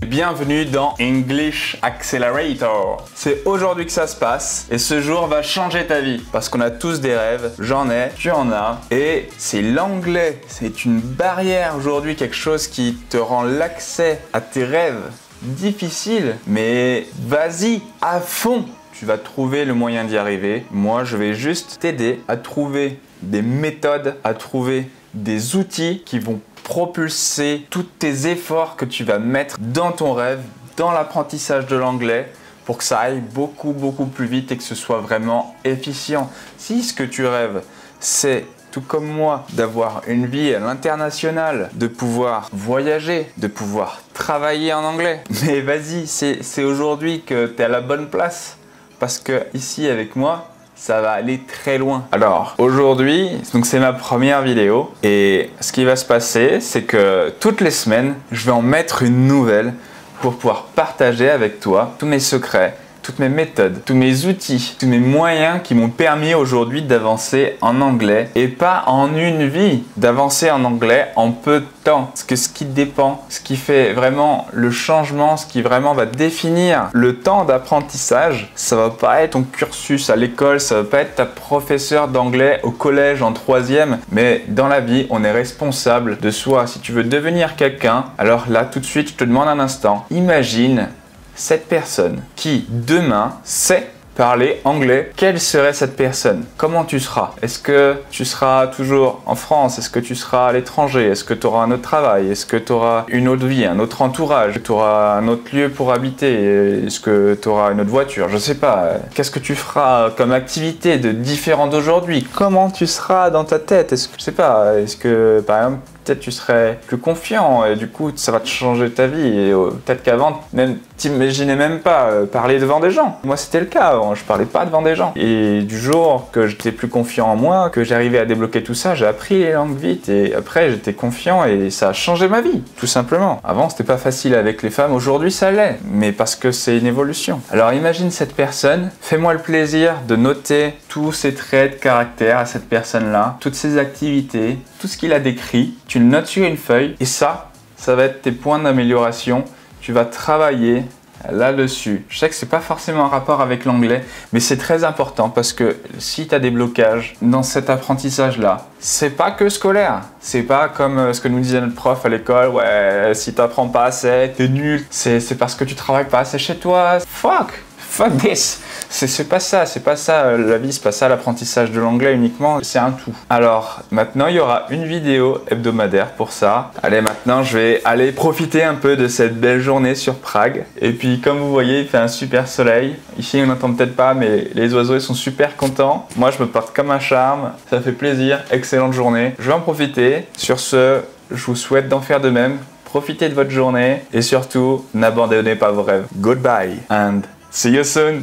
Bienvenue dans English Accelerator. C'est aujourd'hui que ça se passe et ce jour va changer ta vie parce qu'on a tous des rêves, j'en ai, tu en as et c'est l'anglais. C'est une barrière aujourd'hui, quelque chose qui te rend l'accès à tes rêves difficile, mais vas-y à fond. Tu vas trouver le moyen d'y arriver. Moi, je vais juste t'aider à trouver des méthodes, à trouver des outils qui vont propulser tous tes efforts que tu vas mettre dans ton rêve, dans l'apprentissage de l'anglais pour que ça aille beaucoup plus vite et que ce soit vraiment efficient. Si ce que tu rêves, c'est tout comme moi, d'avoir une vie à l'international, de pouvoir voyager, de pouvoir travailler en anglais, mais vas-y, c'est aujourd'hui que tu es à la bonne place parce que ici avec moi, ça va aller très loin. Alors aujourd'hui, donc c'est ma première vidéo et ce qui va se passer, c'est que toutes les semaines, je vais en mettre une nouvelle pour pouvoir partager avec toi tous mes secrets, toutes mes méthodes, tous mes outils, tous mes moyens qui m'ont permis aujourd'hui d'avancer en anglais et pas en une vie, d'avancer en anglais en peu de temps. Parce que ce qui dépend, ce qui fait vraiment le changement, ce qui vraiment va définir le temps d'apprentissage, ça va pas être ton cursus à l'école, ça va pas être ta professeure d'anglais au collège en 3e, mais dans la vie, on est responsable de soi. Si tu veux devenir quelqu'un, alors là, tout de suite, je te demande un instant, imagine cette personne qui demain sait parler anglais, quelle serait cette personne? Comment tu seras? Est-ce que tu seras toujours en France? Est-ce que tu seras à l'étranger? Est-ce que tu auras un autre travail? Est-ce que tu auras une autre vie, un autre entourage? Tu auras un autre lieu pour habiter? Est-ce que tu auras une autre voiture? Je sais pas. Qu'est-ce que tu feras comme activité de différent d'aujourd'hui? Comment tu seras dans ta tête? Est-ce que, je sais pas, est-ce que par exemple, peut-être tu serais plus confiant et du coup ça va te changer ta vie et peut-être qu'avant même t'imaginais même pas parler devant des gens. Moi c'était le cas, je parlais pas devant des gens et du jour que j'étais plus confiant en moi, que j'arrivais à débloquer tout ça, j'ai appris les langues vite et après j'étais confiant et ça a changé ma vie tout simplement. Avant c'était pas facile avec les femmes, aujourd'hui ça l'est, mais parce que c'est une évolution. Alors imagine cette personne, fais-moi le plaisir de noter tous ses traits de caractère à cette personne-là, toutes ses activités, tout ce qu'il a décrit, tu le notes sur une feuille et ça va être tes points d'amélioration. Tu vas travailler là-dessus. Je sais que c'est pas forcément un rapport avec l'anglais, mais c'est très important parce que si tu as des blocages dans cet apprentissage-là, c'est pas que scolaire. C'est pas comme ce que nous disait notre prof à l'école, ouais, si t'apprends pas assez, t'es nul. C'est parce que tu travailles pas assez chez toi. Fuck this! C'est pas ça la vie, c'est pas ça l'apprentissage de l'anglais uniquement, c'est un tout. Alors maintenant il y aura une vidéo hebdomadaire pour ça. Allez, maintenant je vais aller profiter un peu de cette belle journée sur Prague. Et puis comme vous voyez, il fait un super soleil. Ici on n'entend peut-être pas, mais les oiseaux ils sont super contents. Moi je me porte comme un charme, ça fait plaisir, excellente journée. Je vais en profiter. Sur ce, je vous souhaite d'en faire de même. Profitez de votre journée et surtout, n'abandonnez pas vos rêves. Goodbye and see you soon!